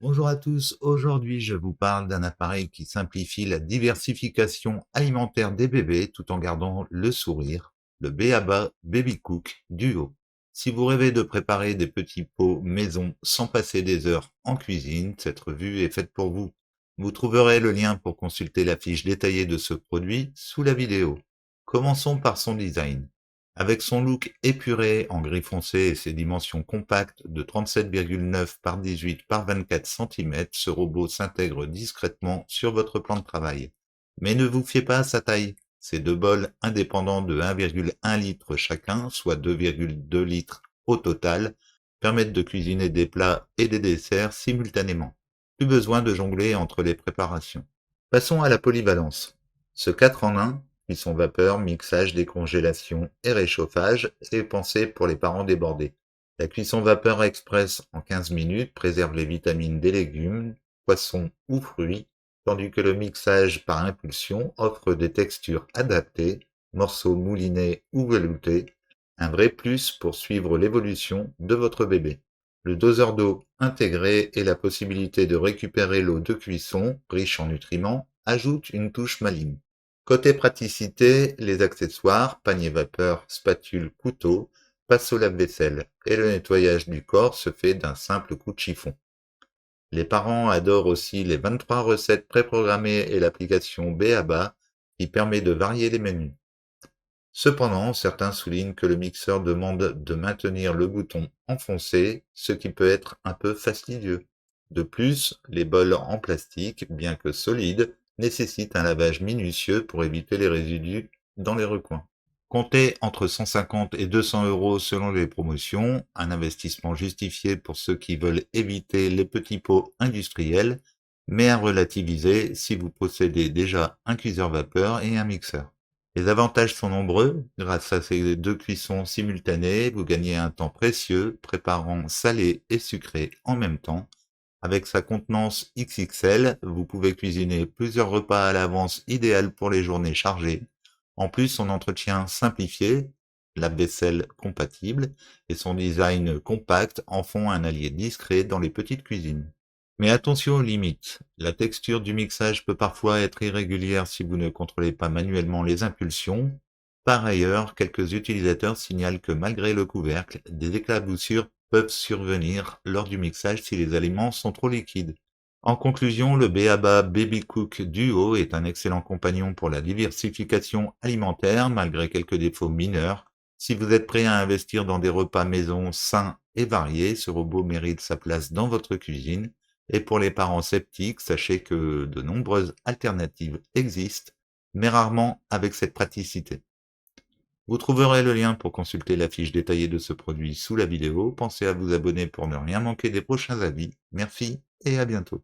Bonjour à tous, aujourd'hui je vous parle d'un appareil qui simplifie la diversification alimentaire des bébés tout en gardant le sourire, le B.A.B.A. Baby Cook Duo. Si vous rêvez de préparer des petits pots maison sans passer des heures en cuisine, cette revue est faite pour vous. Vous trouverez le lien pour consulter la fiche détaillée de ce produit sous la vidéo. Commençons par son design. Avec son look épuré en gris foncé et ses dimensions compactes de 37,9 par 18 par 24 cm, ce robot s'intègre discrètement sur votre plan de travail. Mais ne vous fiez pas à sa taille. Ces deux bols indépendants de 1,1 litre chacun, soit 2,2 litres au total, permettent de cuisiner des plats et des desserts simultanément. Plus besoin de jongler entre les préparations. Passons à la polyvalence. Ce 4 en 1, cuisson vapeur, mixage, décongélation et réchauffage, est pensé pour les parents débordés. La cuisson vapeur express en 15 minutes préserve les vitamines des légumes, poissons ou fruits, tandis que le mixage par impulsion offre des textures adaptées, morceaux moulinés ou veloutés, un vrai plus pour suivre l'évolution de votre bébé. Le doseur d'eau intégré et la possibilité de récupérer l'eau de cuisson, riche en nutriments, ajoute une touche maligne. Côté praticité, les accessoires, panier vapeur, spatule, couteau, passent au lave-vaisselle et le nettoyage du corps se fait d'un simple coup de chiffon. Les parents adorent aussi les 23 recettes préprogrammées et l'application B.A.B.A. qui permet de varier les menus. Cependant, certains soulignent que le mixeur demande de maintenir le bouton enfoncé, ce qui peut être un peu fastidieux. De plus, les bols en plastique, bien que solides, nécessitent un lavage minutieux pour éviter les résidus dans les recoins. Comptez entre 150 et 200 euros selon les promotions, un investissement justifié pour ceux qui veulent éviter les petits pots industriels, mais à relativiser si vous possédez déjà un cuiseur vapeur et un mixeur. Les avantages sont nombreux. Grâce à ces deux cuissons simultanées, vous gagnez un temps précieux préparant salé et sucré en même temps. Avec sa contenance XXL, vous pouvez cuisiner plusieurs repas à l'avance, idéal pour les journées chargées. En plus, son entretien simplifié, lave-vaisselle compatible et son design compact en font un allié discret dans les petites cuisines. Mais attention aux limites. La texture du mixage peut parfois être irrégulière si vous ne contrôlez pas manuellement les impulsions. Par ailleurs, quelques utilisateurs signalent que malgré le couvercle, des éclaboussures peuvent survenir lors du mixage si les aliments sont trop liquides. En conclusion, le B.A.B.A. Baby Cook Duo est un excellent compagnon pour la diversification alimentaire malgré quelques défauts mineurs. Si vous êtes prêt à investir dans des repas maison sains et variés, ce robot mérite sa place dans votre cuisine. Et pour les parents sceptiques, sachez que de nombreuses alternatives existent, mais rarement avec cette praticité. Vous trouverez le lien pour consulter la fiche détaillée de ce produit sous la vidéo. Pensez à vous abonner pour ne rien manquer des prochains avis. Merci et à bientôt.